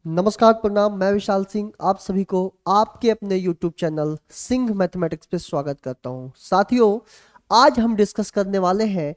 नमस्कार प्रणाम। मैं विशाल सिंह आप सभी को आपके अपने यूट्यूब चैनल सिंह मैथमेटिक्स पे स्वागत करता हूं। साथियों, आज हम डिस्कस करने वाले हैं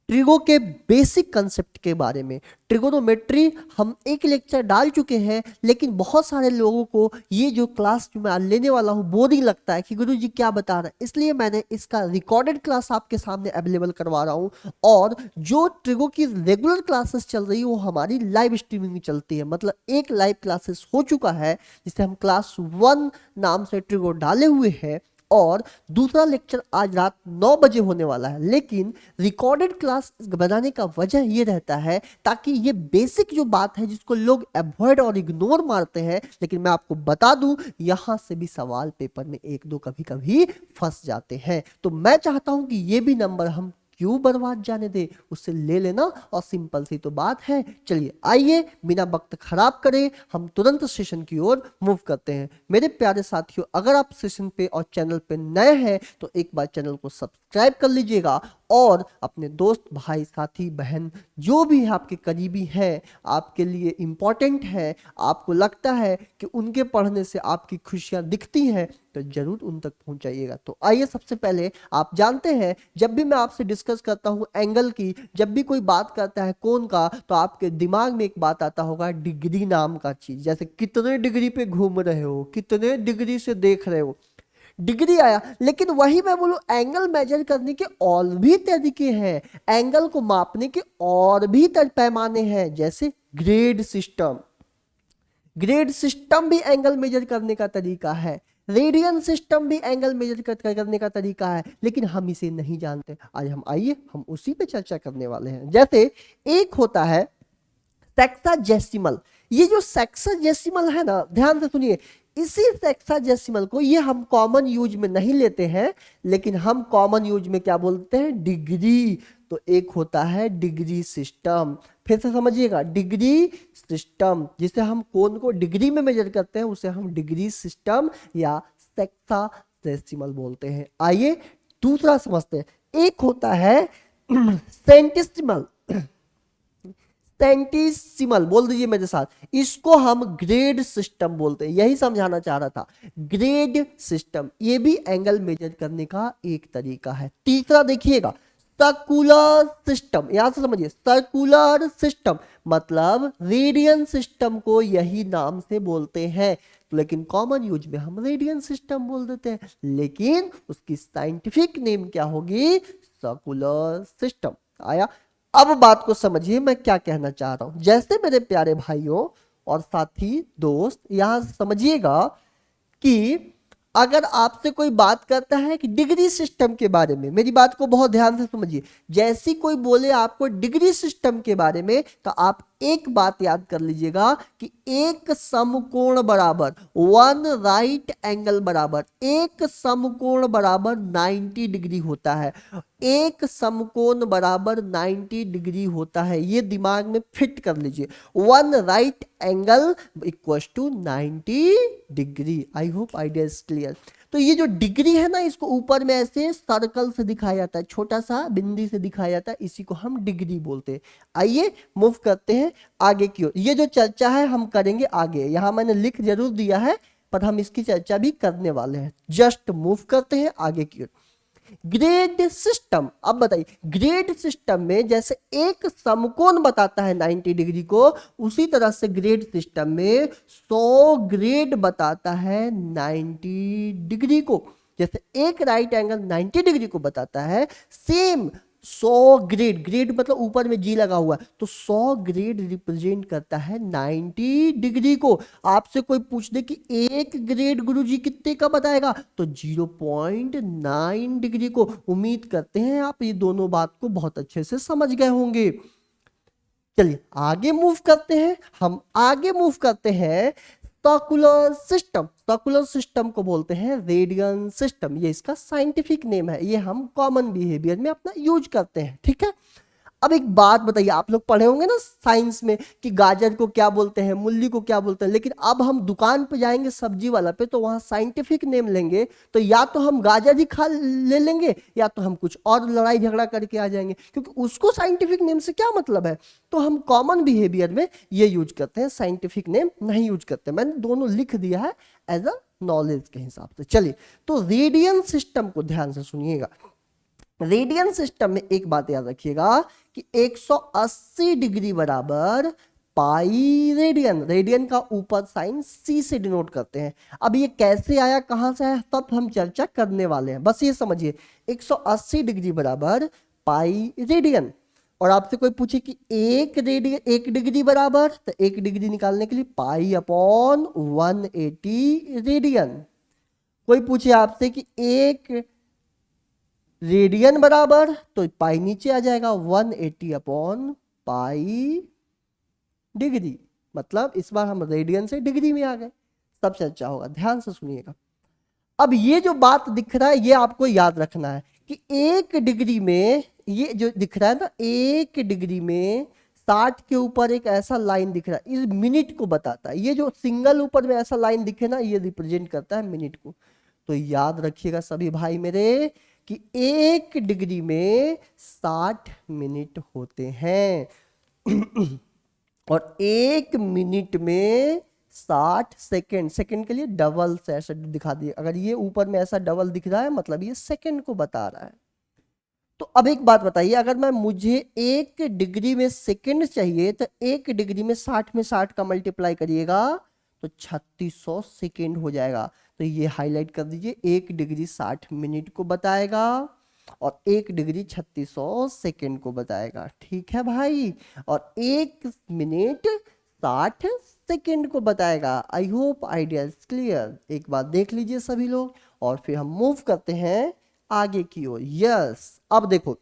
ट्रिगो के बेसिक कंसेप्ट के बारे में। ट्रिगोनोमेट्री हम एक लेक्चर डाल चुके हैं, लेकिन बहुत सारे लोगों को ये जो क्लास जो मैं आज लेने वाला हूँ बोरिंग लगता है कि गुरुजी क्या बता रहे हैं, इसलिए मैंने इसका रिकॉर्डेड क्लास आपके सामने अवेलेबल करवा रहा हूँ। और जो ट्रिगो की रेगुलर क्लासेस चल रही है वो हमारी लाइव स्ट्रीमिंग में चलती है। मतलब एक लाइव क्लासेस हो चुका है जिसे हम क्लास 1 नाम से ट्रिगो डाले हुए हैं, और दूसरा लेक्चर आज रात 9 बजे होने वाला है। लेकिन रिकॉर्डेड क्लास बनाने का वजह ये रहता है ताकि ये बेसिक जो बात है जिसको लोग अवॉइड और इग्नोर मारते हैं, लेकिन मैं आपको बता दूं यहां से भी सवाल पेपर में एक दो कभी कभी फंस जाते हैं। तो मैं चाहता हूं कि ये भी नंबर हम क्यों बर्बाद जाने दे, उससे ले लेना। और सिंपल सी तो बात है। चलिए आइए बिना वक्त खराब करे हम तुरंत सेशन की ओर मूव करते हैं। मेरे प्यारे साथियों, अगर आप सेशन पे और चैनल पे नए हैं तो एक बार चैनल को सब्सक्राइब कर लीजिएगा और अपने दोस्त भाई साथी बहन जो भी है आपके करीबी हैं, आपके लिए इंपॉर्टेंट है, आपको लगता है कि उनके पढ़ने से आपकी खुशियां दिखती हैं, तो जरूर उन तक पहुंचाइएगा। तो आइए, सबसे पहले आप जानते हैं जब भी मैं आपसे डिस्कस करता हूं एंगल की, जब भी कोई बात करता है कोण का, तो आपके दिमाग में एक बात आता होगा डिग्री नाम का चीज। जैसे कितने डिग्री पे घूम रहे हो, कितने डिग्री से देख रहे हो, डिग्री आया। लेकिन वही मैं बोलूं एंगल मेजर करने के और भी तरीके हैं, एंगल को मापने के और भी पैमाने हैं। जैसे ग्रेड सिस्टम, ग्रेड सिस्टम भी एंगल मेजर करने का तरीका है। रेडियन सिस्टम भी एंगल मेजर करने का तरीका है, लेकिन हम इसे नहीं जानते। आज हम आइए हम उसी पे चर्चा करने वाले हैं। जैसे एक होता है सेक्साजेसिमल। ये जो सेक्साजेसिमल है ना, ध्यान से सुनिए, इसी सेक्साजेसिमल को ये हम कॉमन यूज में नहीं लेते हैं, लेकिन हम कॉमन यूज में क्या बोलते हैं, डिग्री। तो एक होता है डिग्री सिस्टम, फिर से समझिएगा, डिग्री सिस्टम जिसे हम कोण को डिग्री में मेजर करते हैं उसे हम डिग्री सिस्टम या सेक्साजेसिमल बोलते हैं। आइए दूसरा समझते हैं। एक होता है सेंटिसिमल। सेंटिसिमल बोल दीजिए मेरे साथ, इसको हम ग्रेड सिस्टम बोलते हैं। यही समझाना चाह रहा था, ग्रेड सिस्टम ये भी एंगल मेजर करने का एक तरीका है। तीसरा देखिएगा, सर्कुलर सिस्टम। यहां से समझिए, सर्कुलर सिस्टम मतलब रेडियन सिस्टम को यही नाम से बोलते हैं, लेकिन कॉमन यूज में हम रेडियन सिस्टम बोल देते हैं, लेकिन उसकी साइंटिफिक नेम क्या होगी, सर्कुलर सिस्टम। आया, अब बात को समझिए मैं क्या कहना चाह रहा हूं। जैसे मेरे प्यारे भाइयों और साथी दोस्त, यहां समझिएगा कि अगर आपसे कोई बात करता है कि डिग्री सिस्टम के बारे में, मेरी बात को बहुत ध्यान से समझिए, जैसी कोई बोले आपको डिग्री सिस्टम के बारे में, तो आप एक बात याद कर लीजिएगा कि एक समकोण बराबर, वन राइट एंगल बराबर, एक समकोण बराबर 90 डिग्री होता है। एक समकोण बराबर 90 डिग्री होता है, ये दिमाग में फिट कर लीजिए। One right angle equal to 90 degree. I hope idea is clear. तो ये जो डिग्री है ना, इसको ऊपर में ऐसे सर्कल से दिखाया जाता है, छोटा सा बिंदी से दिखाया जाता है, इसी को हम डिग्री बोलते हैं। आइए मूव करते हैं आगे की ओर। ये जो चर्चा है हम करेंगे आगे, यहां मैंने लिख जरूर दिया है पर हम इसकी चर्चा भी करने वाले हैं। जस्ट मूव करते हैं आगे की ओर। ग्रेड सिस्टम, अब बताइए, ग्रेड सिस्टम में जैसे एक समकोण बताता है 90 डिग्री को, उसी तरह से ग्रेड सिस्टम में 100 ग्रेड बताता है 90 डिग्री को। जैसे एक राइट एंगल 90 डिग्री को बताता है, सेम 100 ग्रेड, ग्रेड मतलब ऊपर में जी लगा हुआ है, तो 100 ग्रेड रिप्रेजेंट करता है 90 डिग्री को। आपसे कोई पूछ दे कि एक ग्रेड गुरुजी कितने का बताएगा, तो 0.9 डिग्री को। उम्मीद करते हैं आप ये दोनों बात को बहुत अच्छे से समझ गए होंगे। चलिए आगे मूव करते हैं, हम आगे मूव करते हैं। सर्कुलर सिस्टम, सर्कुलर सिस्टम को बोलते हैं रेडियन सिस्टम, ये इसका साइंटिफिक नेम है, ये हम कॉमन बिहेवियर में अपना यूज करते हैं, ठीक है। अब एक बात बताइए, आप लोग पढ़े होंगे ना साइंस में कि गाजर को क्या बोलते हैं, मूली को क्या बोलते हैं, लेकिन अब हम दुकान पे जाएंगे सब्जी वाला पे तो वहां साइंटिफिक नेम लेंगे, तो या तो हम गाजर ही खा ले लेंगे या तो हम कुछ और लड़ाई झगड़ा करके आ जाएंगे, क्योंकि उसको साइंटिफिक नेम से क्या मतलब है। तो हम कॉमन बिहेवियर में ये यूज करते हैं, साइंटिफिक नेम नहीं यूज करते। मैंने दोनों लिख दिया है एज अ नॉलेज के हिसाब से। चलिए, तो रेडियन सिस्टम को ध्यान से सुनिएगा। रेडियन सिस्टम में एक बात याद रखिएगा कि 180 डिग्री बराबर पाई रेडियन। रेडियन का ऊपर साइन सी से डिनोट करते हैं। अब ये कैसे आया, कहां से आया, तब हम चर्चा करने वाले हैं। बस ये समझिए 180 डिग्री बराबर पाई रेडियन। और आपसे कोई पूछे कि एक डिग्री बराबर, तो एक डिग्री निकालने के लिए पाई अपॉन 180 रेडियन। कोई पूछे आपसे कि एक रेडियन बराबर, तो पाई नीचे आ जाएगा 180 अपॉन पाई डिग्री। मतलब इस बार हम रेडियन से डिग्री में आ गए। सबसे अच्छा होगा, ध्यान से सुनिएगा। अब ये जो बात दिख रहा है ये आपको याद रखना है कि एक डिग्री में, ये जो दिख रहा है ना, एक डिग्री में 60 के ऊपर एक ऐसा लाइन दिख रहा है, इस मिनट को बताता है। ये जो सिंगल ऊपर में ऐसा लाइन दिखे ना, ये रिप्रेजेंट करता है मिनट को। तो याद रखिएगा सभी भाई मेरे कि एक डिग्री में 60 मिनट होते हैं और एक मिनट में 60 सेकेंड। सेकेंड के लिए डबल से ऐसा दिखा दिए, अगर ये ऊपर में ऐसा डबल दिख रहा है मतलब ये सेकेंड को बता रहा है। तो अब एक बात बताइए, अगर मैं मुझे एक डिग्री में सेकेंड चाहिए तो एक डिग्री में 60 का मल्टीप्लाई करिएगा तो 3600 सेकेंड हो जाएगा। तो ये हाईलाइट कर दीजिए, एक डिग्री 60 मिनट को बताएगा और एक डिग्री 3600 सेकेंड को बताएगा। ठीक है भाई, और एक मिनट 60 सेकेंड को बताएगा। आई होप आइडिया इज क्लियर। एक बात देख लीजिए सभी लोग, और फिर हम मूव करते हैं आगे की ओर। यस, अब देखो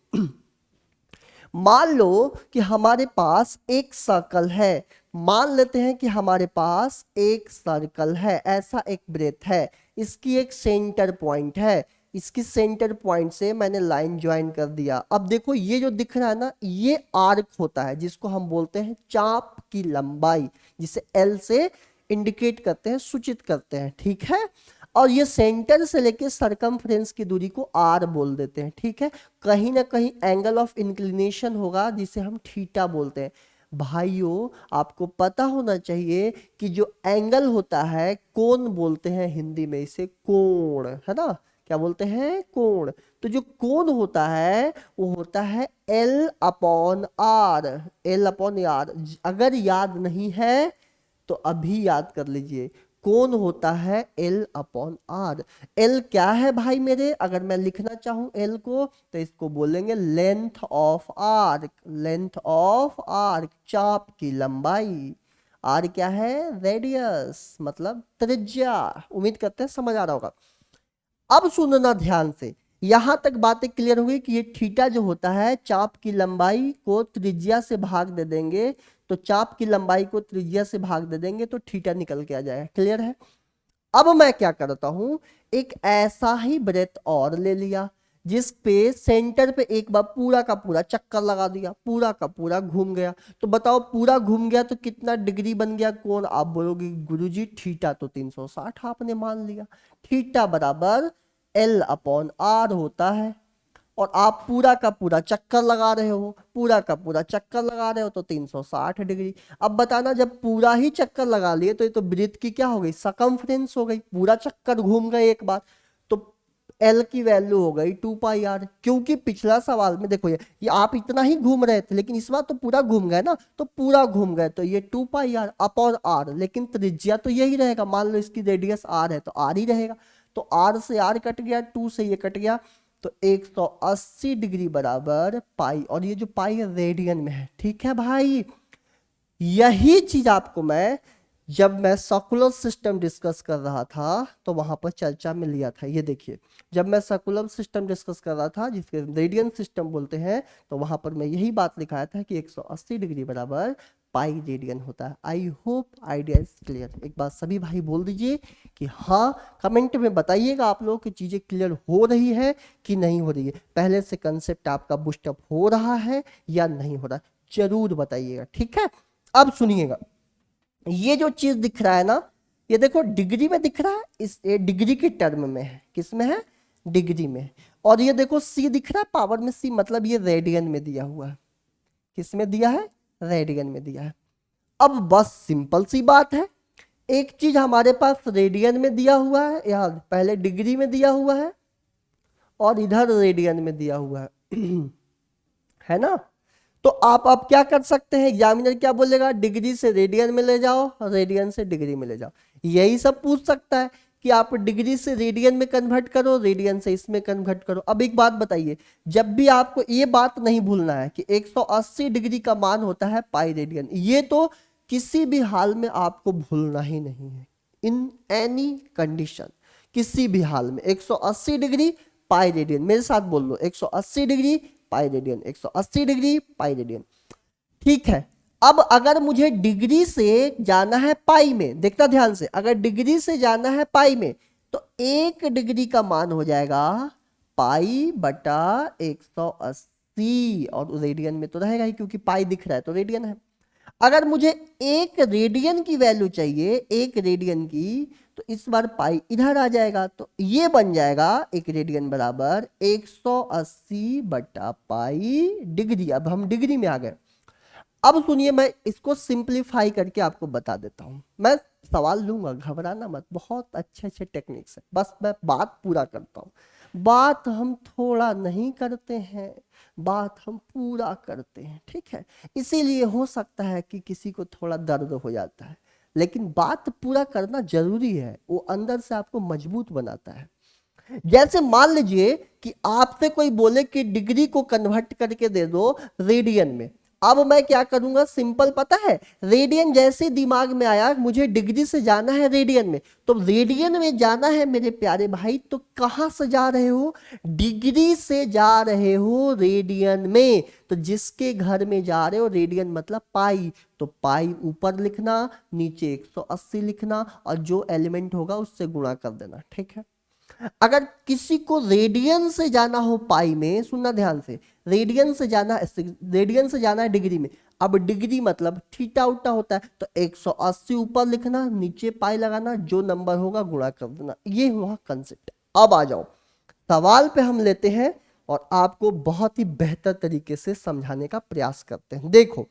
मान लो कि हमारे पास एक सर्कल है। मान लेते हैं कि हमारे पास एक सर्कल है, ऐसा एक ब्रेथ है, इसकी एक सेंटर पॉइंट है, इसकी सेंटर पॉइंट से मैंने लाइन ज्वाइन कर दिया। अब देखो ये जो दिख रहा है ना, ये आर्क होता है जिसको हम बोलते हैं चाप की लंबाई, जिसे एल से इंडिकेट करते हैं, सूचित करते हैं। ठीक है, और ये सेंटर से लेके सरकमफ्रेंस की दूरी को आर बोल देते हैं। ठीक है, कहीं ना कहीं एंगल ऑफ इंक्लिनेशन होगा जिसे हम थीटा बोलते हैं। भाइयों आपको पता होना चाहिए कि जो एंगल होता है, कोण बोलते हैं हिंदी में इसे, कोण, है ना, क्या बोलते हैं, कोण। तो जो कोण होता है वो होता है L upon R, L upon R. अगर याद नहीं है तो अभी याद कर लीजिए, कौन होता है L अपॉन आर। L क्या है भाई मेरे, अगर मैं लिखना चाहूं L को तो इसको बोलेंगे length of arc, length of arc, चाप की लंबाई। आर क्या है, रेडियस, मतलब त्रिज्या। उम्मीद करते हैं समझ आ रहा होगा। अब सुनना ध्यान से, यहां तक बातें क्लियर हुई कि ये थीटा जो होता है, चाप की लंबाई को त्रिज्या से भाग दे देंगे, तो चाप की लंबाई को त्रिज्या से भाग दे देंगे तो थीटा निकल के आ जाएगा। क्लियर है। अब मैं क्या करता हूं, एक ऐसा ही ब्रेथ और ले लिया जिस पे सेंटर पे एक बार पूरा का पूरा चक्कर लगा दिया, पूरा का पूरा घूम गया। तो बताओ पूरा घूम गया तो कितना डिग्री बन गया कोण। आप बोलोगे गुरुजी थीटा तो 360 आपने मान लिया। थीटा बराबर एल अपॉन आर होता है, और आप पूरा का पूरा चक्कर लगा रहे हो, पूरा का पूरा चक्कर लगा रहे हो तो 360 डिग्री। अब बताना, जब पूरा ही चक्कर लगा लिए तो ये तो वृत्त की क्या हो गई, सकमफ्रेंस हो गई, पूरा चक्कर घूम गए एक बार, तो एल की वैल्यू हो गई 2 पाई आर। क्योंकि पिछला सवाल में देखो ये आप इतना ही घूम रहे थे, लेकिन इस बार तो पूरा घूम गए ना, तो पूरा घूम गए तो ये 2 पाई आर अपॉन आर, लेकिन त्रिज्या तो यही रहेगा। मान लो इसकी रेडियस आर है तो आर ही रहेगा, तो आर से आर कट गया, 2 से ये कट गया, तो 180 डिग्री बराबर पाई, और ये जो पाई है रेडियन में है। ठीक है भाई, यही चीज आपको मैं जब मैं सर्कुलर सिस्टम डिस्कस कर रहा था तो वहां पर चर्चा में लिया था। ये देखिए, जब मैं सर्कुलर सिस्टम डिस्कस कर रहा था जिसके रेडियन सिस्टम बोलते हैं, तो वहां पर मैं यही बात लिखाया था कि 180 डिग्री बराबर पाई रेडियन होता है। आई होप आइडिया इज क्लियर। एक बार सभी भाई बोल दीजिए कि हाँ, कमेंट में बताइएगा आप लोगों की चीजें क्लियर हो रही है कि नहीं हो रही है, पहले से कंसेप्ट आपका बुस्टअप हो रहा है या नहीं हो रहा, जरूर बताइएगा, ठीक है। अब सुनिएगा, ये जो चीज दिख रहा है ना, ये देखो डिग्री में दिख रहा है, इस डिग्री के टर्म में है, किस में है, डिग्री में। और ये देखो सी दिख रहा है पावर में सी, मतलब ये रेडियन में दिया हुआ है, किस में दिया है, रेडियन में दिया है। अब बस सिंपल सी बात है, एक चीज हमारे पास रेडियन में दिया हुआ है, यार पहले डिग्री में दिया हुआ है और इधर रेडियन में दिया हुआ है है ना। तो आप अब क्या कर सकते हैं, एग्जामिनर क्या बोलेगा, डिग्री से रेडियन में ले जाओ, रेडियन से डिग्री में ले जाओ, यही सब पूछ सकता है कि आप डिग्री से रेडियन में कन्वर्ट करो, रेडियन से इसमें कन्वर्ट करो। अब एक बात बताइए, जब भी आपको ये बात नहीं भूलना है कि 180 डिग्री का मान होता है पाई रेडियन, ये तो किसी भी हाल में आपको भूलना ही नहीं है, इन एनी कंडीशन, किसी भी हाल में 180 डिग्री पाई रेडियन, मेरे साथ बोल लो 180 degree pi radian, 180 degree pi radian, ठीक है। अब अगर मुझे डिग्री से जाना है पाई में, देखना ध्यान से, अगर डिग्री से जाना है पाई में तो 1 डिग्री का मान हो जाएगा पाई बटा 180, और रेडियन में तो रहेगा ही क्योंकि पाई दिख रहा है तो रेडियन है। अगर मुझे 1 रेडियन की वैल्यू चाहिए, 1 रेडियन की, तो इस बार पाई इधर आ जाएगा, तो ये बन जाएगा 1 रेडियन बराबर 180 बटा पाई डिग्री। अब हम डिग्री में आ गए। अब सुनिए, मैं इसको सिंप्लीफाई करके आपको बता देता हूं, मैं सवाल लूंगा, घबराना मत, बहुत अच्छे अच्छे टेक्निक्स है, बस मैं बात पूरा करता हूं। बात हम थोड़ा नहीं करते हैं, बात हम पूरा करते हैं, ठीक है। इसीलिए हो सकता है कि किसी को थोड़ा दर्द हो जाता है, लेकिन बात पूरा करना जरूरी है, वो अंदर से आपको मजबूत बनाता है। जैसे मान लीजिए कि आपसे कोई बोले कि डिग्री को कन्वर्ट करके दे दो रेडियन में, अब मैं क्या करूंगा, सिंपल पता है, रेडियन जैसे दिमाग में आया, मुझे डिग्री से जाना है रेडियन में, तो रेडियन में जाना है मेरे प्यारे भाई, तो कहां से जा रहे हो, डिग्री से जा रहे हो रेडियन में, तो जिसके घर में जा रहे हो, रेडियन मतलब पाई, तो पाई ऊपर लिखना, नीचे 180 लिखना, और जो एलिमेंट होगा उससे गुणा कर देना, ठीक है। अगर किसी को रेडियन से जाना हो पाई में, सुनना ध्यान से, रेडियन से जाना है डिग्री में, अब डिग्री मतलब थीटा उल्टा होता है, तो 180 ऊपर लिखना, नीचे पाई लगाना, जो नंबर होगा गुणा कर देना, ये हुआ कंसेप्ट। अब आ जाओ सवाल पे हम लेते हैं और आपको बहुत ही बेहतर तरीके से समझाने का प्रयास करते हैं। देखो,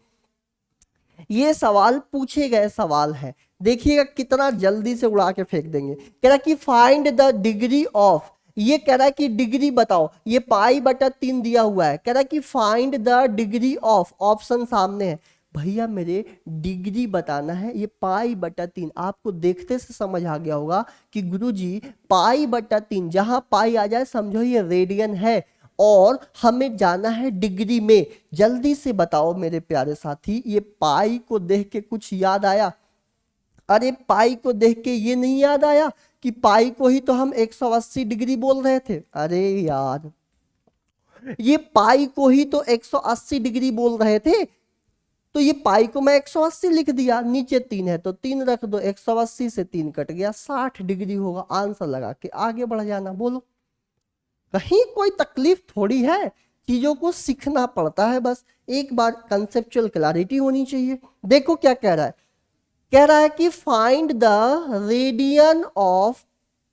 ये सवाल पूछे गए सवाल है, देखिएगा कितना जल्दी से उड़ा के फेंक देंगे। कह रहा कि फाइंड द डिग्री ऑफ, ये कह रहा है कि डिग्री बताओ, ये पाई बटा 3 दिया हुआ है, कह रहा कि find the degree of, option सामने है, भैया मेरे डिग्री बताना है, ये पाई बटा 3, आपको देखते से समझ आ गया होगा कि गुरुजी पाई बटा 3, जहां पाई आ जाए समझो ये रेडियन है, और हमें जाना है डिग्री में। जल्दी से बताओ मेरे प्यारे साथी, ये पाई को देख के कुछ याद आया, अरे पाई को देख के ये नहीं याद आया कि पाई को ही तो हम 180 डिग्री बोल रहे थे, अरे यार ये पाई को ही तो 180 डिग्री बोल रहे थे, तो ये पाई को मैं 180 लिख दिया, नीचे 3 है तो 3 रख दो, 180 से 3 कट गया, 60 डिग्री होगा, आंसर लगा के आगे बढ़ जाना। बोलो, कहीं कोई तकलीफ थोड़ी है, चीजों को सीखना पड़ता है, बस एक बार कंसेप्चुअल क्लैरिटी होनी चाहिए। देखो क्या कह रहा है, कह रहा है कि find the radian of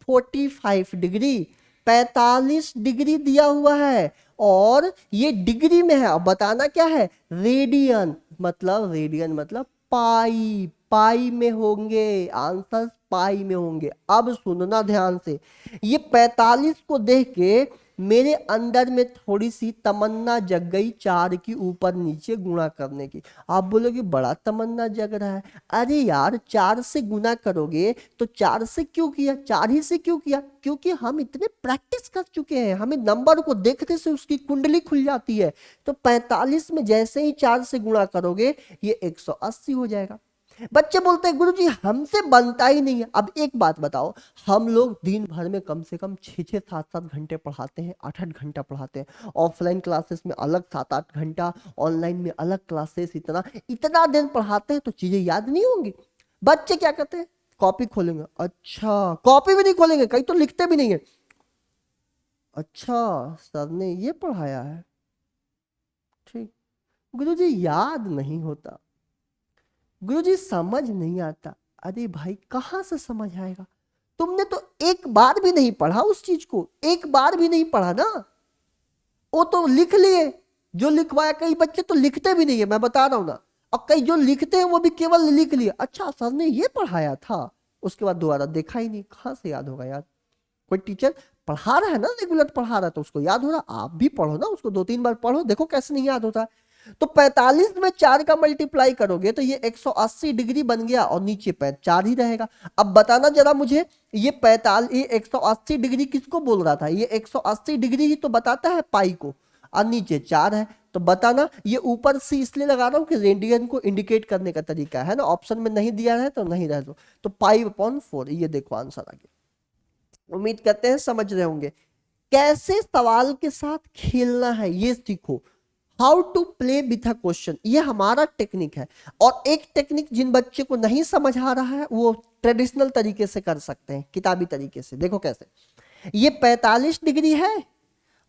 45 degree, 45 degree दिया हुआ है और ये डिग्री में है। अब बताना क्या है, रेडियन मतलब पाई, पाई में होंगे, आंसर पाई में होंगे। अब सुनना ध्यान से, ये 45 को देख के मेरे अंदर में थोड़ी सी तमन्ना जग गई 4 की ऊपर नीचे गुणा करने की। आप बोलोगे बड़ा तमन्ना जग रहा है, अरे यार 4 से गुना करोगे तो 4 से क्यों किया, 4 ही से क्यों किया, क्योंकि हम इतने प्रैक्टिस कर चुके हैं, हमें नंबर को देखने से उसकी कुंडली खुल जाती है। तो 45 में जैसे ही 4 से गुणा करोगे ये 180 हो जाएगा। बच्चे बोलते हैं गुरुजी हमसे बनता ही नहीं है। अब एक बात बताओ, हम लोग दिन भर में कम से कम 6-7 पढ़ाते हैं, 8-8 घंटा पढ़ाते हैं, ऑफलाइन क्लासेस में अलग 7-8 घंटा, ऑनलाइन में अलग क्लासेस, इतना इतना दिन पढ़ाते हैं तो चीजें याद नहीं होंगी। बच्चे क्या करते हैं, कॉपी खोलेंगे, अच्छा कॉपी भी नहीं खोलेंगे, कहीं तो लिखते भी नहीं है, अच्छा सर ने ये पढ़ाया है, ठीक। गुरुजी याद नहीं होता, गुरुजी समझ नहीं आता। अरे भाई कहां से समझ आएगा, तुमने तो एक बार भी नहीं पढ़ा उस चीज को, एक बार भी नहीं पढ़ा ना, वो तो लिख लिए, जो लिखवाया, कई बच्चे तो लिखते भी नहीं है, मैं बता रहा हूं ना, और कई जो लिखते हैं वो भी केवल लिख लिए, अच्छा सर ने ये पढ़ाया था, उसके बाद दोबारा देखा ही नहीं, कहां से याद होगा यार। कोई टीचर पढ़ा रहा है ना, रेगुलर पढ़ा रहा है तो उसको याद हो रहा, आप भी पढ़ो ना उसको, 2-3 बार पढ़ो, देखो कैसे नहीं याद होता है। तो 45 में 4 का मल्टीप्लाई करोगे तो ये 180 डिग्री बन गया, और नीचे 4 ही रहेगा। अब बताना जरा मुझे, ये 45, ये 180 डिग्री किसको बोल रहा था, ये 180 डिग्री ही तो बताता है पाई को, और नीचे 4 है, तो बताना। ये ऊपर से इसलिए लगा रहा हूं कि रेडियन को इंडिकेट करने का तरीका है ना, ऑप्शन में नहीं दिया है तो नहीं रह दो। तो पाई/4, ये देखो आंसर आ गया। उम्मीद करते हैं समझ रहे होंगे। कैसे सवाल के साथ खेलना है ये सीखो, how to play with a question, ये हमारा टेक्निक है। और एक टेक्निक जिन बच्चे को नहीं समझ आ रहा है वो ट्रेडिशनल तरीके से कर सकते हैं, किताबी तरीके से। देखो कैसे, ये 45 डिग्री है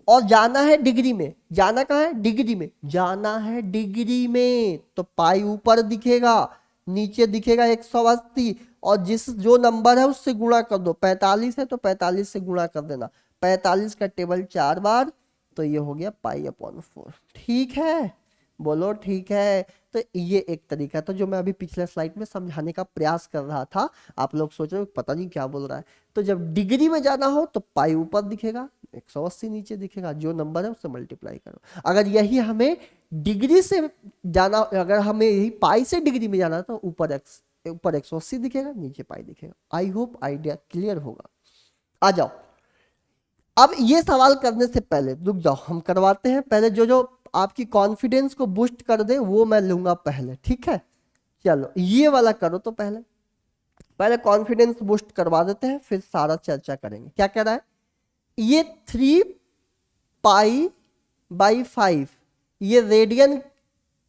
और जाना है डिग्री में, जाना कहाँ है, डिग्री में, जाना है डिग्री में, तो पाई ऊपर दिखेगा, नीचे दिखेगा 180, और जिस जो नंबर है उससे गुणा कर दो, 45 है तो 45 से गुणा कर देना, 45 का टेबल 4 बार, तो ये हो गया पाई/4। ठीक है, बोलो ठीक है। तो ये एक तरीका था जो मैं अभी पिछले स्लाइड में समझाने का प्रयास कर रहा था। आप लोग सोच रहे हो पता नहीं क्या बोल रहा है, तो जब डिग्री में जाना हो तो पाई ऊपर दिखेगा, 180 नीचे दिखेगा, जो नंबर है उससे मल्टीप्लाई करो। अगर यही हमें डिग्री से जाना, अगर हमें यही पाई से डिग्री में जाना तो ऊपर 180 दिखेगा, नीचे पाई दिखेगा। आई होप आइडिया क्लियर होगा। आ जाओ, अब ये सवाल करने से पहले रुक जाओ, हम करवाते हैं पहले, जो जो आपकी कॉन्फिडेंस को बूस्ट कर दे वो मैं लूंगा पहले, ठीक है। चलो ये वाला करो, तो पहले पहले कॉन्फिडेंस बूस्ट करवा देते हैं, फिर सारा चर्चा करेंगे। क्या कह रहा है, ये 3π/5, ये रेडियन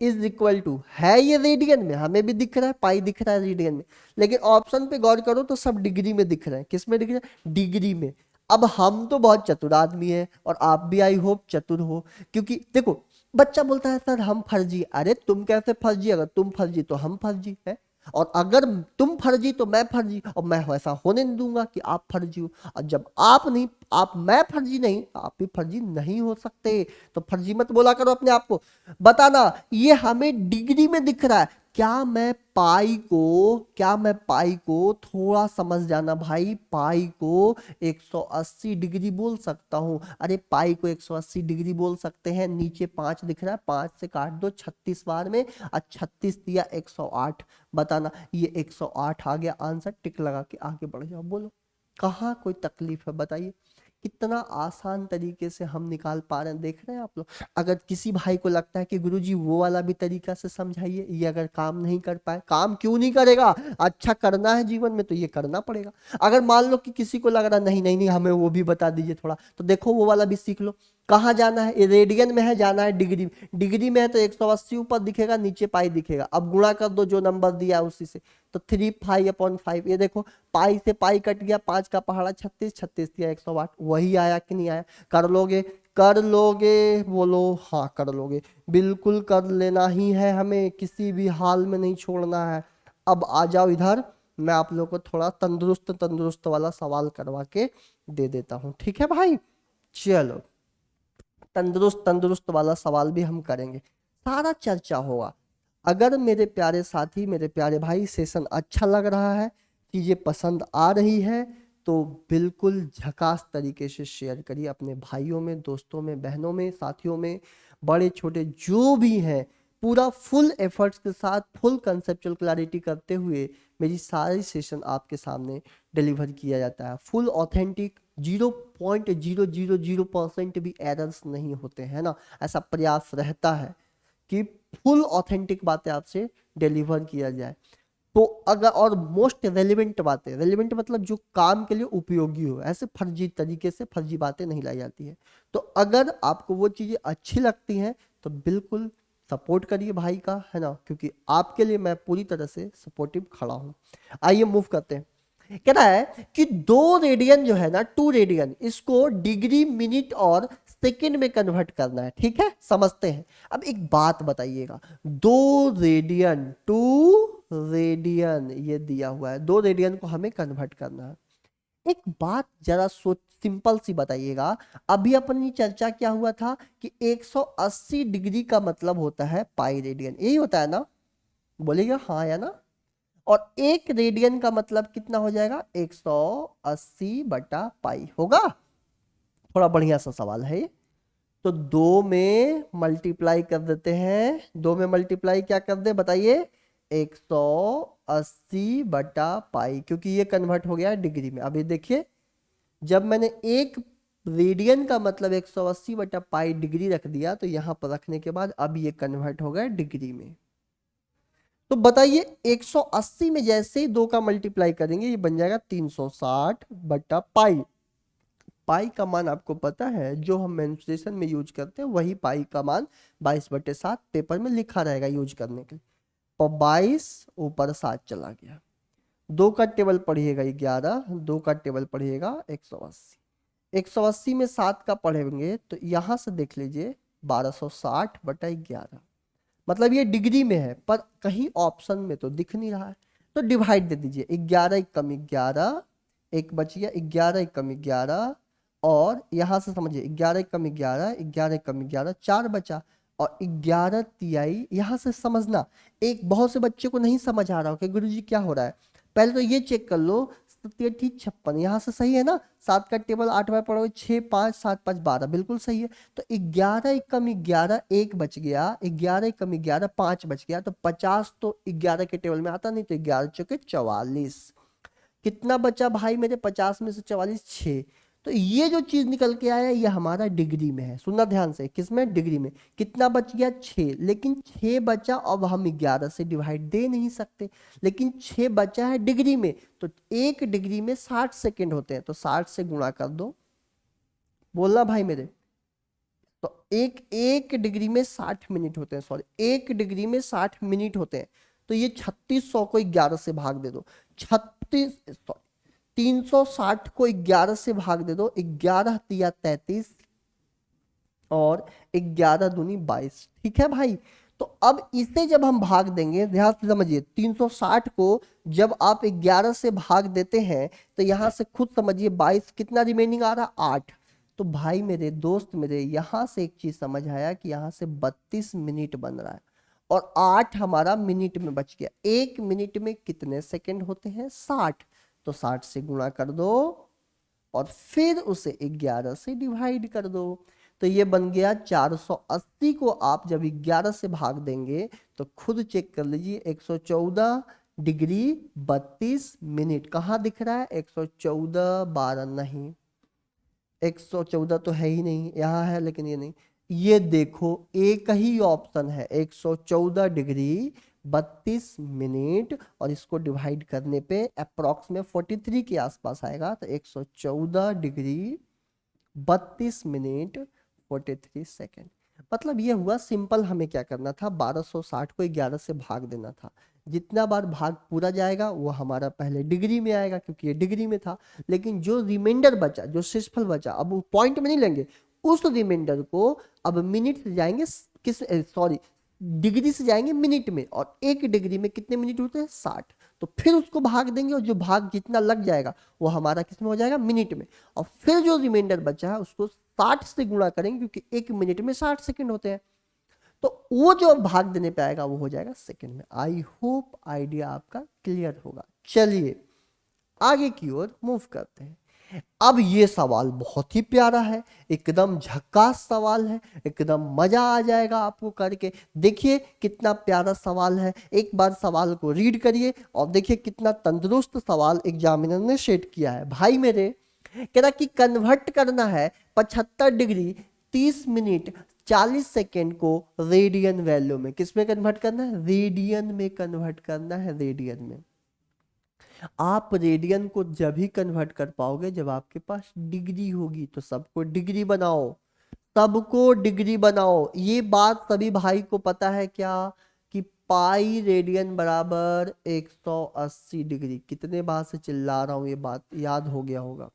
इज इक्वल टू है, ये रेडियन में हमें भी दिख रहा है, पाई दिख रहा है रेडियन में, लेकिन ऑप्शन पे गौर करो तो सब डिग्री में दिख रहे हैं। किस में दिख रहे हैं, डिग्री में। अब हम तो बहुत चतुर आदमी है, और आप भी आई होप चतुर हो, क्योंकि देखो बच्चा बोलता है सर हम फर्जी, अरे तुम कैसे फर्जी, अगर तुम फर्जी तो हम फर्जी है, और अगर तुम फर्जी तो मैं फर्जी, और मैं ऐसा होने नहीं दूंगा कि आप फर्जी हो, और जब आप नहीं, आप, मैं फर्जी नहीं, आप भी फर्जी नहीं हो सकते, तो फर्जी मत बोला करो अपने आप को। बताना, ये हमें डिग्री में दिख रहा है, क्या मैं पाई को थोड़ा समझ जाना भाई, पाई को 180 डिग्री बोल सकता हूं, अरे पाई को 180 डिग्री बोल सकते हैं, नीचे 5 दिख रहा है, 5 से काट दो 36 बार में, और 36 दिया 108, बताना ये 108 आ गया आंसर, टिक लगा के आगे बढ़ जाओ। बोलो कहाँ कोई तकलीफ है, बताइए कितना आसान तरीके से हम निकाल पा रहे हैं, देख रहे हैं आप लोग। अगर किसी भाई को लगता है कि गुरुजी वो वाला भी तरीका से समझाइए, ये अगर काम नहीं कर पाए, काम क्यों नहीं करेगा, अच्छा करना है जीवन में तो ये करना पड़ेगा। अगर मान लो कि किसी को लग रहा नहीं नहीं नहीं हमें वो भी बता दीजिए थोड़ा, तो देखो वो वाला भी सीख लो। कहाँ जाना है, रेडियन में है, जाना है डिग्री, डिग्री में है तो 180 ऊपर दिखेगा, नीचे पाई दिखेगा, अब गुणा कर दो जो नंबर दिया उसी से, तो 3π/5, ये देखो पाई से पाई कट गया, 5 का पहाड़ा 36, 36 दिया 108, वही आया कि नहीं आया, कर लोगे, कर लोगे, बोलो हाँ कर लोगे, बिल्कुल कर लेना ही है, हमें किसी भी हाल में नहीं छोड़ना है। अब आ जाओ इधर, मैं आप लोगों को थोड़ा तंदुरुस्त तंदुरुस्त वाला सवाल करवा के दे देता हूँ, ठीक है भाई। चलो तंदुरुस्त तंदुरुस्त वाला सवाल भी हम करेंगे, सारा चर्चा होगा। अगर मेरे प्यारे साथी, मेरे प्यारे भाई सेशन अच्छा लग रहा है, चीजें पसंद आ रही है, तो बिल्कुल झकास तरीके से शेयर करिए अपने भाइयों में, दोस्तों में, बहनों में, साथियों में, बड़े छोटे जो भी हैं, पूरा फुल एफर्ट्स के साथ, फुल कंसेप्चुअल क्लैरिटी करते हुए मेरी सारी सेशन आपके सामने डिलीवर किया जाता है, फुल ऑथेंटिक, 0.000% भी एरर्स नहीं होते हैं ना, ऐसा प्रयास रहता है कि फुल ऑथेंटिक बातें आपसे डिलीवर किया जाए। तो अगर और मोस्ट रेलिवेंट बातें, रेलिवेंट मतलब जो काम के लिए उपयोगी हो, ऐसे फर्जी तरीके से फर्जी बातें नहीं लाई जाती है। तो अगर आपको वो चीजें अच्छी लगती हैं तो बिल्कुल सपोर्ट करिए भाई का, है ना, क्योंकि आपके लिए मैं पूरी तरह से सपोर्टिव खड़ा हूं। आइए मूव करते हैं। कह रहा है कि 2 रेडियन जो है ना, 2 रेडियन, इसको डिग्री मिनट और सेकंड में कन्वर्ट करना है। ठीक है, समझते हैं। अब एक बात बताइएगा, 2 रेडियन, 2 रेडियन ये दिया हुआ है, 2 रेडियन को हमें कन्वर्ट करना है। एक बात जरा सोच, सिंपल सी बताइएगा। अभी अपनी चर्चा क्या हुआ था कि 180 डिग्री का मतलब होता है पाई रेडियन, यही होता है ना, बोलिएगा हाँ या ना। और 1 रेडियन का मतलब कितना हो जाएगा, 180 बटा पाई होगा। थोड़ा बढ़िया सा सवाल है ये। तो 2 में मल्टीप्लाई कर देते हैं, 2 में मल्टीप्लाई क्या कर दे बताइए, 180 बटा पाई, क्योंकि ये कन्वर्ट हो गया डिग्री में। अब ये देखिए, जब मैंने 1 रेडियन का मतलब 180 बटा पाई डिग्री रख दिया, तो यहां पर रखने के बाद अब ये कन्वर्ट हो गया डिग्री में। तो बताइए 180 में जैसे ही 2 का मल्टीप्लाई करेंगे, ये बन जाएगा 360 बटा पाई। पाई का मान आपको पता है, जो हम मेंस्ट्रुएशन में यूज करते हैं वही पाई का मान 22/7 पेपर में लिखा रहेगा यूज करने के लिए। और 22 ऊपर 7 चला गया, 2 का टेबल पढ़िएगा 11, 2 का टेबल पढ़िएगा 180, 180 में 7 का पढ़ेंगे तो यहां से देख लीजिए 1260 बटा 11, मतलब ये डिग्री में है पर कहीं ऑप्शन में तो दिख नहीं रहा है। तो डिवाइड दे दीजिए, 11 एक कम 11, एक बच गया, 11 एक कम 11, और यहां से समझिए 11 एक कम 11, 11 एक कम 11, 4 बचा, और 11 तिहाई। यहां से समझना, एक बहुत से बच्चे को नहीं समझ आ रहा हो कि गुरुजी क्या हो रहा है। पहले तो ये चेक कर लो, 57 यहां से सही है ना, 7 का टेबल 8 बार पढ़ोगे, 6 5 7 5 12 बिल्कुल सही है। तो 11 एक कम 11, एक बच गया, 11 एक कम 11, 5 बच गया, तो 50 तो 11 के टेबल में आता नहीं, तो 11 चौके 44। कितना बचा भाई मेरे, 50 में से 44 6। तो ये जो चीज निकल के आया ये हमारा डिग्री में है, सुनना ध्यान से, किसमें, डिग्री में। कितना बच गया 6, लेकिन 6 बचा, अब हम 11 से डिवाइड दे नहीं सकते, लेकिन 6 बचा है डिग्री में। तो 1 डिग्री में 60 सेकेंड होते हैं, तो 60 से गुणा कर दो, बोलना भाई मेरे। तो एक एक डिग्री में 60 मिनट होते हैं, सॉरी 1 डिग्री में 60 मिनट होते हैं। तो ये 3600 को 11 से भाग दे दो, 360 को 11 से भाग दे दो, 11 तिया 33 और 11 दूनी 22। ठीक है भाई, तो अब इसे जब हम भाग देंगे, ध्यान से समझिए, 360 को जब आप 11 से भाग देते हैं तो यहां से खुद समझिए 22 कितना रिमेनिंग आ रहा, 8। तो भाई मेरे दोस्त मेरे, यहां से एक चीज समझ आया कि यहां से 32 मिनट बन रहा है, और 8 हमारा मिनट में बच गया। 1 मिनट में कितने सेकंड होते हैं, 60। तो 60 से गुणा कर दो और फिर उसे 11 से डिवाइड कर दो, तो ये बन गया 480 को आप जब 11 से भाग देंगे तो खुद चेक कर लीजिए, 114 डिग्री 32 मिनट कहाँ दिख रहा है, 114 12 नहीं, 114 तो है ही नहीं, यहाँ है लेकिन ये नहीं। ये देखो एक ही ऑप्शन है, 114 डिग्री 32 मिनट, और इसको डिवाइड करने पे अप्रोक्स में 43 के आसपास आएगा। तो 114 डिग्री 32 मिनट 43 सेकेंड, मतलब ये हुआ सिंपल। हमें क्या करना था, 1260 को 11 से भाग देना था, जितना बार भाग पूरा जाएगा वो हमारा पहले डिग्री में आएगा, क्योंकि ये डिग्री में था। लेकिन जो रिमाइंडर बचा, जो शेषफल बचा, अब वो पॉइंट में नहीं लेंगे, उस रिमाइंडर को अब मिनट से जाएंगे, किस, सॉरी, डिग्री से जाएंगे मिनट में, और 1 डिग्री में कितने मिनट होते हैं, 60। तो फिर उसको भाग देंगे, और जो भाग जितना लग जाएगा वो हमारा किस में हो जाएगा, मिनट में। और फिर जो रिमाइंडर बचा है उसको 60 से गुणा करेंगे, क्योंकि 1 मिनट में 60 सेकंड होते हैं। तो वो जो भाग देने पे आएगा वो हो जाएगा सेकंड में। आई होप आइडिया आपका क्लियर होगा। चलिए आगे की ओर मूव करते हैं। अब ये सवाल बहुत ही प्यारा है, एकदम झक्कास सवाल है, एकदम मजा आ जाएगा आपको करके। देखिए कितना प्यारा सवाल है, एक बार सवाल को रीड करिए और देखिए कितना तंदुरुस्त सवाल एग्जामिनर ने सेट किया है। भाई मेरे, कह रहा कि कन्वर्ट करना है 75 डिग्री 30 मिनट 40 सेकेंड को रेडियन वैल्यू में किस में कन्वर्ट करना है, रेडियन में कन्वर्ट करना है, रेडियन में। आप रेडियन को जब ही कन्वर्ट कर पाओगे जब आपके पास डिग्री होगी, तो सबको डिग्री बनाओ, सबको डिग्री बनाओ। ये बात सभी भाई को पता है क्या, कि पाई रेडियन बराबर 180 डिग्री। कितने बार से चिल्ला रहा हूं, ये बात याद हो गया होगा।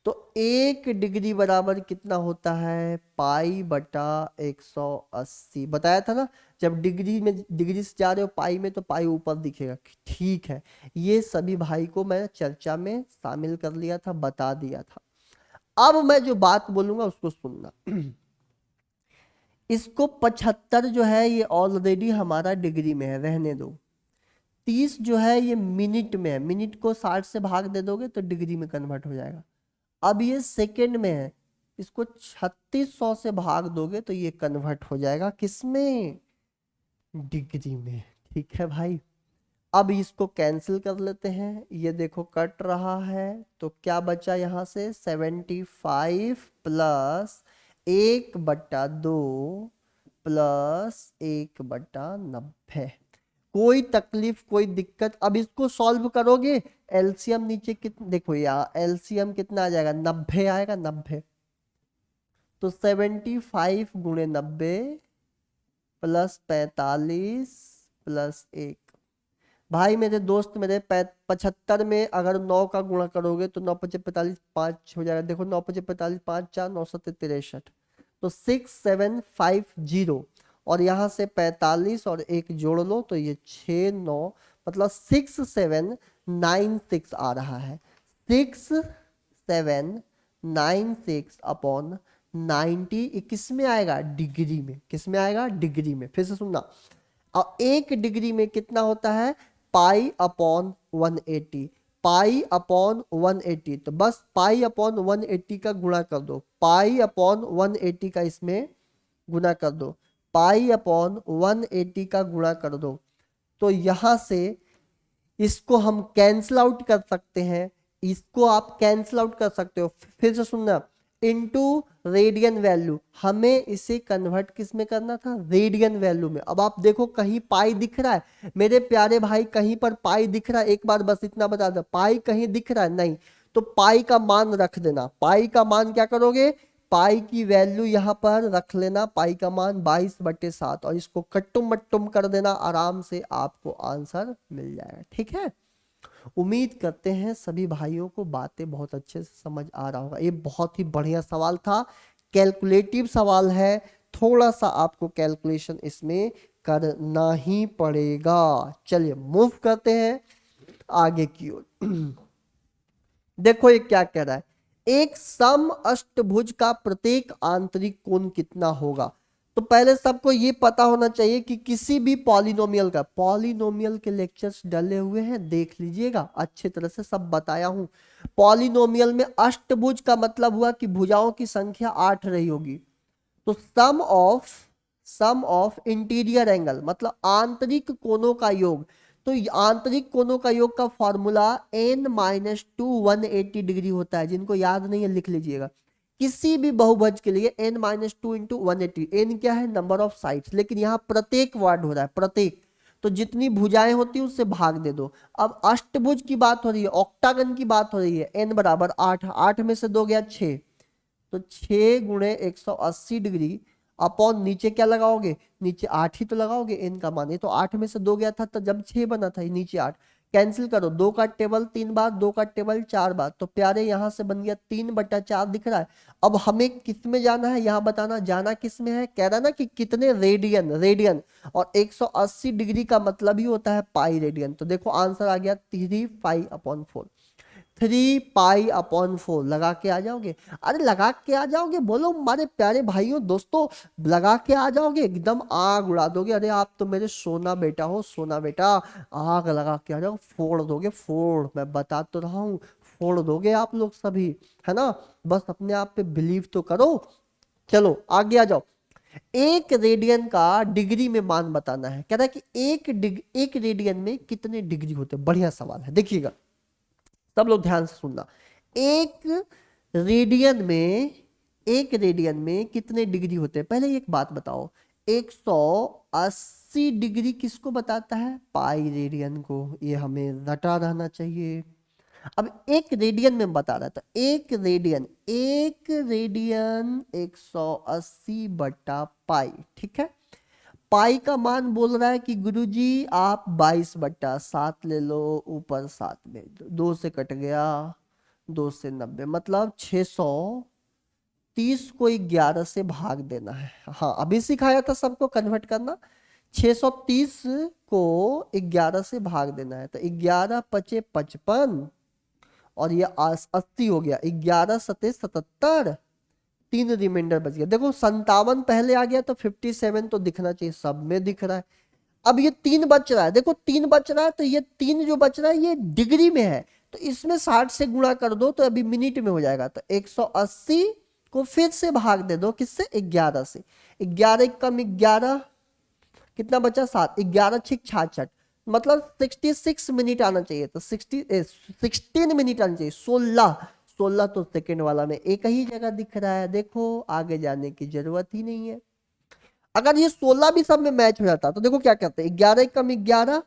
तो 1 डिग्री बराबर कितना होता है, पाई बटा 180। बताया था ना, जब डिग्री में, डिग्री से जा रहे हो पाई में, तो पाई ऊपर दिखेगा। ठीक है, ये सभी भाई को मैं चर्चा में शामिल कर लिया था, बता दिया था। अब मैं जो बात बोलूंगा उसको सुनना। इसको 75 जो है ये ऑलरेडी हमारा डिग्री में है, रहने दो। 30 जो है ये मिनट में है, मिनट को 60 से भाग दे दोगे तो डिग्री में कन्वर्ट हो जाएगा। अब ये सेकंड में है, इसको 3600 से भाग दोगे तो ये कन्वर्ट हो जाएगा किसमें, डिग्री में। ठीक है भाई, अब इसको कैंसिल कर लेते हैं, ये देखो कट रहा है, तो क्या बचा यहां से 75 प्लस 1/2 प्लस 1/90। कोई तकलीफ कोई दिक्कत, अब इसको सॉल्व करोगे, एलसीएम नीचे कितना देखो यार, एलसीएम कितना आ जाएगा, 90 आएगा, 90। तो 75 गुणे 90 प्लस 45 प्लस 1। भाई मेरे दोस्त मेरे 75 में अगर 9 का गुणा करोगे तो 9 5 45 5 हो जाएगा। देखो 9 5 45 5 4 9 7 63, तो 6750। और यहाँ से 45 और 1 जोड़ लो तो ये 69, मतलब 6796 आ रहा है। 6796 अपॉन 90 किस में आएगा, डिग्री में। किस में आएगा, डिग्री में। फिर से सुनना, और 1 डिग्री में कितना होता है, पाई अपॉन 180। पाई अपॉन 180, तो बस पाई अपॉन 180 का गुणा कर दो, पाई अपॉन 180 का इसमें गुणा कर दो, पाई अपॉन 180 का गुणा कर दो। तो यहां से इसको हम कैंसिल आउट कर सकते हैं, इसको आप कैंसिल आउट कर सकते हो। फिर से सुनना, इनटू रेडियन वैल्यू, हमें इसे कन्वर्ट किस में करना था, रेडियन वैल्यू में। अब आप देखो कहीं पाई दिख रहा है मेरे प्यारे भाई, कहीं पर पाई दिख रहा है, एक बार बस इतना बता दो, पाई कहीं दिख रहा है, नहीं, तो पाई का मान रख देना। पाई का मान क्या करोगे, पाई की वैल्यू यहां पर रख लेना, पाई का मान 22/7, और इसको कट्टुम मट्टुम कर देना, आराम से आपको आंसर मिल जाएगा। ठीक है, उम्मीद करते हैं सभी भाइयों को बातें बहुत अच्छे से समझ आ रहा होगा। ये बहुत ही बढ़िया सवाल था, कैलकुलेटिव सवाल है, थोड़ा सा आपको कैलकुलेशन इसमें करना ही पड़ेगा। चलिए मूव करते हैं आगे की ओर। देखो ये क्या कह रहा है, एक सम अष्टभुज का प्रत्येक आंतरिक कोण कितना होगा। तो पहले सबको ये पता होना चाहिए कि किसी भी पॉलिनोमियल का, पॉलिनोमियल के लेक्चर्स डले हुए हैं, देख लीजिएगा, अच्छे तरह से सब बताया हूं। पॉलिनोमियल में अष्टभुज का मतलब हुआ कि भुजाओं की संख्या 8 रही होगी। तो सम ऑफ इंटीरियर एंगल मतलब आंतरिक कोणों का योग। तो आंतरिक कोणों का योग का फॉर्मूला n-2 180 डिग्री होता है। जिनको याद नहीं है लिख लीजिएगा। किसी भी बहुभुज के लिए n-2 इंटू 180, n क्या है, नंबर ऑफ साइड्स, लेकिन यहाँ प्रत्येक वर्ड हो रहा है, प्रत्येक, तो जितनी भुजाएं होती है उससे भाग दे दो। अब अष्टभुज की बात हो रही है, ऑक्टागन की बात हो रही है, n बराबर 8, 8 में से 2 गया 6, तो 6 गुणे 180 डिग्री अपॉन नीचे क्या लगाओगे, नीचे 8 ही तो लगाओगे, n का मान, ये तो 8 में से 2 गया था तो जब 6 बना था, नीचे 8, कैंसिल करो, 2 का टेबल 3 बार, 2 का टेबल 4 बार, तो प्यारे यहां से बन गया 3/4 दिख रहा है। अब हमें किस में जाना है, यहां बताना, जाना किस में है, कह रहा ना कि कितने रेडियन, रेडियन, और 180 डिग्री का मतलब ही होता है पाई रेडियन। तो देखो आंसर आ गया 3π/4, 3π/4 लगा के आ जाओगे। अरे लगा के आ जाओगे, बोलो हमारे प्यारे भाइयों दोस्तों, लगा के आ जाओगे, एकदम आग उड़ा दोगे। अरे आप तो मेरे सोना बेटा हो, सोना बेटा, आग लगा के आ जाओ, फोड़ दोगे, फोड़, मैं बता तो रहा हूँ, फोड़ दोगे आप लोग सभी, है ना। बस अपने आप पे बिलीव तो करो। चलो आगे आ जाओ। एक रेडियन का डिग्री में मान बताना है, कह रहा है कि एक रेडियन में कितने डिग्री होते हैं। बढ़िया सवाल है, देखिएगा सब लोग ध्यान से सुनना। एक रेडियन में एक रेडियन में कितने डिग्री होते हैं? पहले एक बात बताओ, 180 डिग्री किसको बताता है? पाई रेडियन को। ये हमें रटा रहना चाहिए। अब एक रेडियन में बता रहा था, एक रेडियन 180 बटा पाई, ठीक है। पाई का मान बोल रहा है कि गुरुजी आप 22/7 ले लो, ऊपर 7 भेज दो, 2 से कट गया, 2 से 90, मतलब 630 को 11 से भाग देना है। हाँ, अभी सिखाया था सबको कन्वर्ट करना। 630 को 11 से भाग देना है, तो 11 पचे 55 और ये 80 हो गया, 11 सते 77, 3 रिमाइंडर बच गया। देखो 57 पहले आ गया तो 57 तो दिखना चाहिए, सब में दिख रहा है। अब ये 3 बच रहा है, देखो 3 बच रहा है, तो ये 3 जो बच रहा है ये डिग्री में है, तो इसमें 60 से गुणा कर दो तो अभी मिनट में हो जाएगा। तो 180 को फिर से भाग दे दो, किससे? 11 से। 11 कम 11, कितना बचा? 7। 11 6 66, मतलब 66 मिनट आना चाहिए, तो 16 मिनट आना चाहिए। 16 तो सेकंड वाला में एक ही जगह दिख रहा है, देखो आगे जाने की जरूरत ही नहीं है। अगर ये 16 भी सब में मैच हो जाता तो देखो क्या करते हैं, 11 कम 11,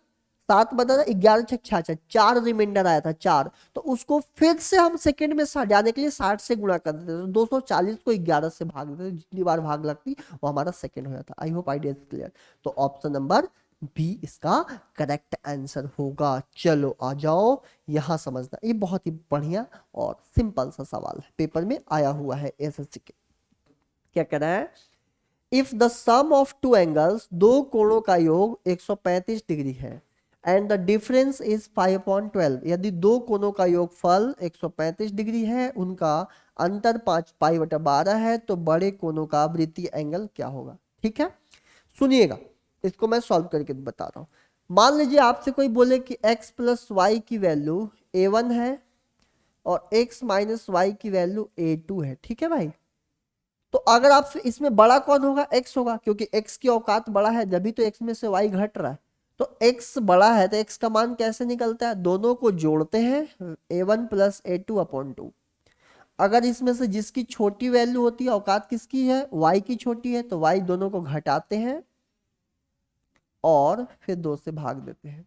7 बता 11 6 66, 4 रिमाइंडर आया था 4, तो उसको फिर से हम सेकंड में जाने के लिए 60 से गुणा कर देते, तो 240 को 11 से भाग देते, जितनी बार भाग लगती वो हमारा सेकंड हो जाता। आई होप आइडिया इज क्लियर। तो ऑप्शन नंबर बी इसका करेक्ट आंसर होगा। चलो आ जाओ, यहां समझना, ये बहुत ही बढ़िया और सिंपल सा सवाल है, पेपर में आया हुआ है एसएससी के। क्या कहना है? If the sum of two angles, दो कोणों का योग 135 डिग्री है, एंड द डिफरेंस इज 5/12, यदि दो कोणों का योगफल 135 डिग्री है, उनका अंतर 5π/12 है, तो बड़े कोणों का वृत्तीय एंगल क्या होगा? ठीक है, सुनिएगा, इसको मैं सॉल्व करके बता रहा हूं। मान लीजिए आपसे कोई बोले कि x प्लस वाई की वैल्यू a1 है और x माइनस वाई की वैल्यू a2 है, ठीक है भाई। तो अगर आप इसमें बड़ा कौन होगा? x होगा, क्योंकि x की औकात बड़ा है, जब भी तो x में से y घट रहा है, तो x बड़ा है, तो x का मान कैसे निकलता है? दोनों को जोड़ते हैं, a1 प्लस a2/2। अगर इसमें से जिसकी छोटी वैल्यू होती है, औकात किसकी है? y की छोटी है, तो y दोनों को घटाते हैं और फिर 2 से भाग देते हैं।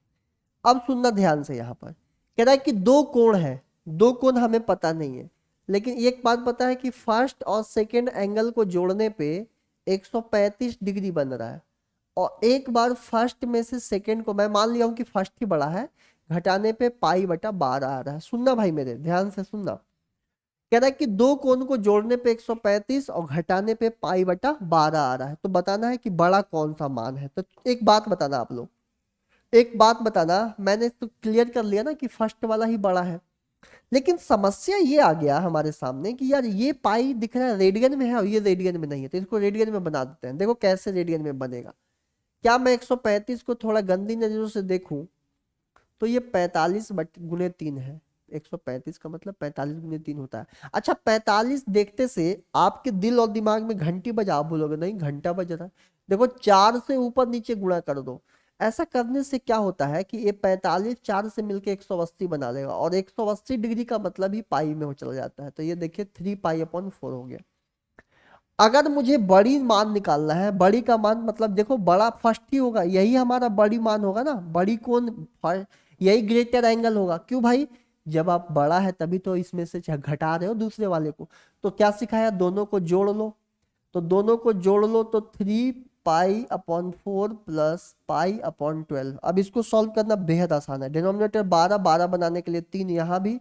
अब सुनना ध्यान से, यहां पर कह रहा है कि दो कोण है, दो कोण हमें पता नहीं है, लेकिन एक बात पता है कि फर्स्ट और सेकेंड एंगल को जोड़ने पे 135 डिग्री बन रहा है, और एक बार फर्स्ट में से सेकेंड को, मैं मान लिया हूं कि फर्स्ट ही बड़ा है, घटाने पे π/12 आ रहा है। सुनना भाई, मेरे ध्यान से सुनना। कह रहा है कि दो कोण को जोड़ने पे 135 और घटाने पे π/12 आ रहा है, तो बताना है कि बड़ा कौन सा मान है। तो एक बात बताना आप लोग, एक बात बताना, मैंने तो क्लियर कर लिया ना कि फर्स्ट वाला ही बड़ा है, लेकिन समस्या ये आ गया हमारे सामने कि यार ये पाई दिख रहा है रेडियन में है और ये रेडियन में नहीं है, तो इसको रेडियन में बना देते हैं। देखो कैसे रेडियन में बनेगा। क्या मैं 135 को थोड़ा गंदी नजरों से देखूं तो ये 45/3 है। 135 का मतलब 45×3 होता है। अच्छा, 45 देखते से आपके दिल और दिमाग में घंटी बजा, आप बोलोगे नहीं घंटा बज रहा है। देखो 4 से ऊपर नीचे गुणा कर दो। ऐसा करने से क्या होता है कि ये 45 4 से मिलके 180 बना लेगा, और 180 डिग्री का मतलब ही पाई में हो चला जाता है। तो ये देखिए 3π/4 हो गया। अगर मुझे बड़ी मान निकालना है, बड़ी का मान मतलब देखो बड़ा फर्स्ट ही होगा, यही हमारा बड़ी मान होगा ना, बड़ी कौन? यही ग्रेटर एंगल होगा। क्यों भाई? जब आप बड़ा है तभी तो इसमें से घटा रहे हो दूसरे वाले को। तो क्या सिखाया? दोनों को जोड़ लो, तो दोनों को जोड़ लो तो 3π/4 प्लस π/12। अब इसको सॉल्व करना बेहद आसान है। डिनोमिनेटर 12 12 बनाने के लिए 3 यहाँ भी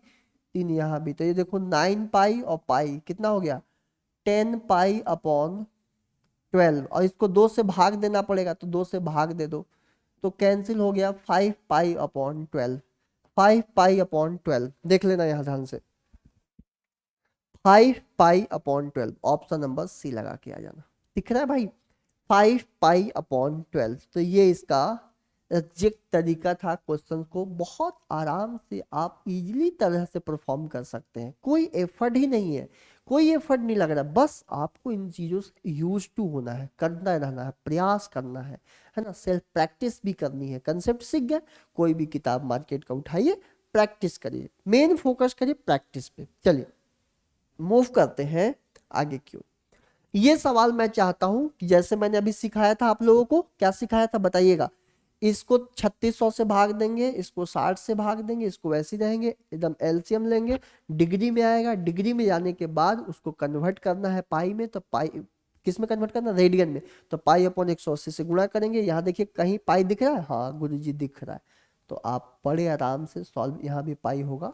3 यहाँ भी, तो ये देखो 9π और पाई कितना हो गया? 10π/12, और इसको 2 से भाग देना पड़ेगा, तो 2 से भाग दे दो तो कैंसिल हो गया 5π/12। 5π/12 देख लेना यहां ध्यान से, 5π/12, ऑप्शन नंबर सी लगा के आ जाना। दिख रहा है भाई? 5π/12, तो ये इसका एग्जैक्ट तरीका था। क्वेश्चन को बहुत आराम से आप इजीली तरह से परफॉर्म कर सकते हैं, कोई एफर्ट ही नहीं है, कोई एफर्ट नहीं लग रहा, बस आपको इन चीजों से यूज टू होना है, करना रहना है, प्रयास करना है ना, सेल्फ प्रैक्टिस भी करनी है। कंसेप्ट सीख गया, कोई भी किताब मार्केट का उठाइए, प्रैक्टिस करिए, मेन फोकस करिए प्रैक्टिस पे। चलिए मूव करते हैं आगे क्यों। ये सवाल मैं चाहता हूं कि जैसे मैंने अभी सिखाया था आप लोगों को, क्या सिखाया था बताइएगा। इसको 3600 से भाग देंगे, इसको 60 से भाग देंगे, इसको वैसे ही रहेंगे, एकदम एलसीएम लेंगे, डिग्री में आएगा, डिग्री में जाने के बाद उसको कन्वर्ट करना है पाई में, तो पाई किस में कन्वर्ट करना, रेडियन में, तो पाई अपॉन 180 से गुणा करेंगे। यहाँ देखिए कहीं पाई दिख रहा है, हाँ गुरुजी दिख रहा है, तो आप बड़े आराम से सॉल्व, यहाँ भी पाई होगा,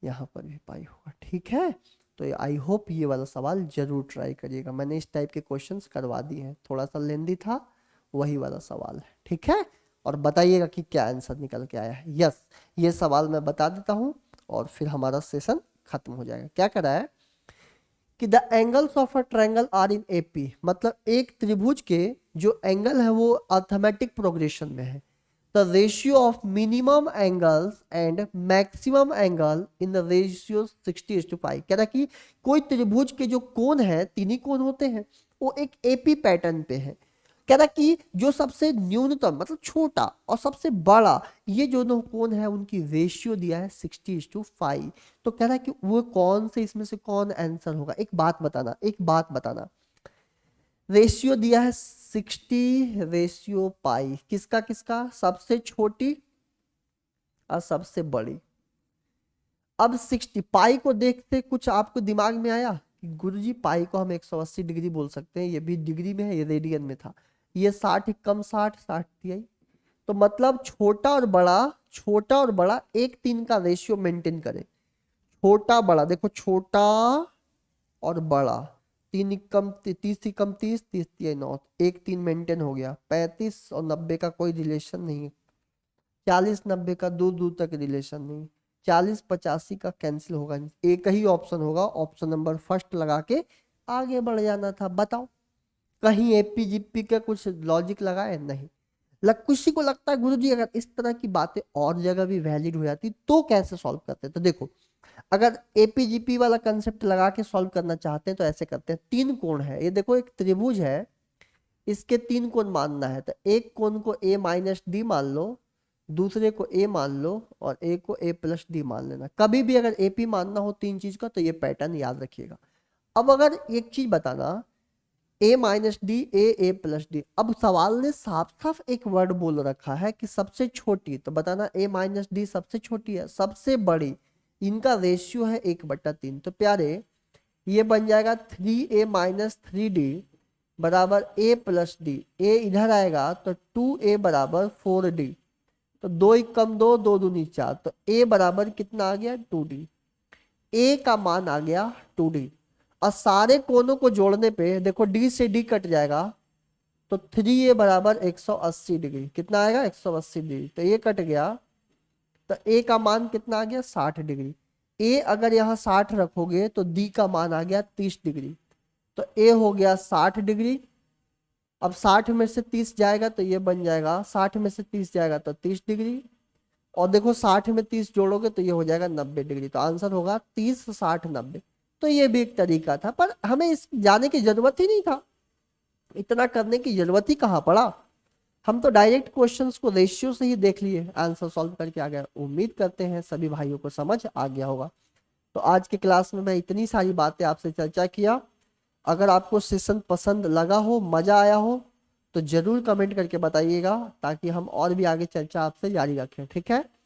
यहाँ पर भी पाई होगा, ठीक है। तो आई होप ये वाला सवाल जरूर ट्राई करिएगा, मैंने इस टाइप के क्वेश्चंस करवा दिए हैं, थोड़ा सा लेंदी था, वही वाला सवाल है, ठीक है। और बताइएगा कि क्या आंसर निकल के आया है। यस, ये सवाल मैं बता देता हूं और फिर हमारा सेशन खत्म हो जाएगा। क्या करा है कि the angles of a triangle are in AP, मतलब एक त्रिभुज के जो एंगल है वो अर्थमेटिक प्रोग्रेशन में है। The ratio of minimum angles and maximum angle in the ratio 60:5। कह रहा कि कोई त्रिभुज के जो कोण है, तीन ही कोण होते हैं, वो एक एपी पैटर्न पे है। कह रहा कि जो सबसे न्यूनतम मतलब छोटा और सबसे बड़ा, ये जो दो कोण है उनकी रेशियो दिया है 60:5। तो कह रहा है कि वो कौन से इसमें से कौन आंसर होगा। एक बात बताना, एक बात बताना, रेशियो दिया है 60:पाई, किसका किसका, सबसे छोटी और सबसे बड़ी। अब 60 पाई को देखते कुछ आपको दिमाग में आया कि गुरुजी पाई को हम 180 डिग्री बोल सकते हैं, ये भी डिग्री में है, ये रेडियन में था, ये 60 कम 60 60 तिहाई, तो मतलब छोटा और बड़ा, छोटा और बड़ा 1:3 का रेशियो मेंटेन करें। छोटा बड़ा देखो, छोटा और बड़ा, 3 कम 30 कम 30 30 तिहाई 9, 1:3 मेंटेन हो गया। 35 और 90 का कोई रिलेशन नहीं, 40 90 का दूर दूर तक रिलेशन नहीं, 40 85 का कैंसिल होगा नहीं, एक ही ऑप्शन होगा, ऑप्शन नंबर फर्स्ट लगा के आगे बढ़ जाना था। बताओ कहीं एपीजीपी का कुछ लॉजिक लगाए नहीं। किसी को लगता है गुरुजी अगर इस तरह की बातें और जगह भी वैलिड हो जाती तो कैसे सॉल्व करते, तो देखो अगर एपीजीपी वाला कंसेप्ट लगा के सॉल्व करना चाहते हैं तो ऐसे करते हैं। तीन कोण है, ये देखो एक त्रिभुज है, इसके तीन कोण मानना है, तो एक कोण को a माइनस डी मान लो, दूसरे को a मान लो और एक को a प्लस डी मान लेना। कभी भी अगर एपी मानना हो तीन चीज का तो ये पैटर्न याद रखिएगा। अब अगर एक चीज बताना, a minus D A plus D, अब सवाल ने साफ साफ एक वर्ड बोल रखा है कि सबसे छोटी, तो बताना a माइनस डी सबसे छोटी है, सबसे बड़ी, इनका रेशियो है 1/3। तो प्यारे ये बन जाएगा 3a माइनस 3d बराबर a प्लस डी, a इधर आएगा तो 2a बराबर 4d, तो 2 1 कम 2, 2 दूनी 4, तो a बराबर कितना आ गया 2d, a का मान आ गया 2d। और सारे कोनों को जोड़ने पे देखो d से d कट जाएगा, तो 3a बराबर 180 डिग्री, कितना आएगा 180 डिग्री, तो ये कट गया, तो a का मान कितना आ गया 60 डिग्री। a अगर यहाँ 60 रखोगे तो d का मान आ गया 30 डिग्री, तो a हो गया 60 डिग्री। अब 60 में से 30 जाएगा तो ये बन जाएगा, 60 में से 30 जाएगा तो 30 डिग्री, और देखो 60 में 30 जोड़ोगे तो ये हो जाएगा 90 डिग्री। तो आंसर होगा 30 60 90। तो ये भी एक तरीका था, पर हमें इस जाने की जरूरत ही नहीं था, इतना करने की जरूरत ही कहाँ पड़ा। हम तो डायरेक्ट क्वेश्चंस को रेशियो से ही देख लिए, आंसर सॉल्व करके आ गया। उम्मीद करते हैं सभी भाइयों को समझ आ गया होगा। तो आज के क्लास में मैं इतनी सारी बातें आपसे चर्चा किया। अगर आपको सेशन पसंद लगा हो, मजा आया हो, तो जरूर कमेंट करके बताइएगा, ताकि हम और भी आगे चर्चा आपसे जारी रखें, ठीक है।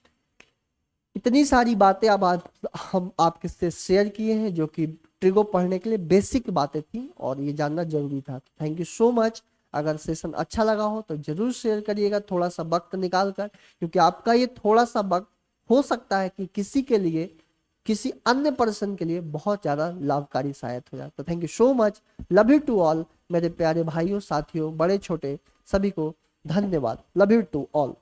इतनी सारी बातें अब आज हम आपके से शेयर किए हैं जो कि ट्रिगो पढ़ने के लिए बेसिक बातें थी और ये जानना जरूरी था। Thank you so much. अगर सेशन अच्छा लगा हो तो जरूर शेयर करिएगा थोड़ा सा वक्त निकाल कर, क्योंकि आपका ये थोड़ा सा वक्त हो सकता है कि किसी के लिए, किसी अन्य पर्सन के लिए बहुत ज़्यादा लाभकारी सहायक हो जाए। तो thank you so much, love you to all मेरे प्यारे भाइयों साथियों, बड़े छोटे सभी को धन्यवाद। Love you to all.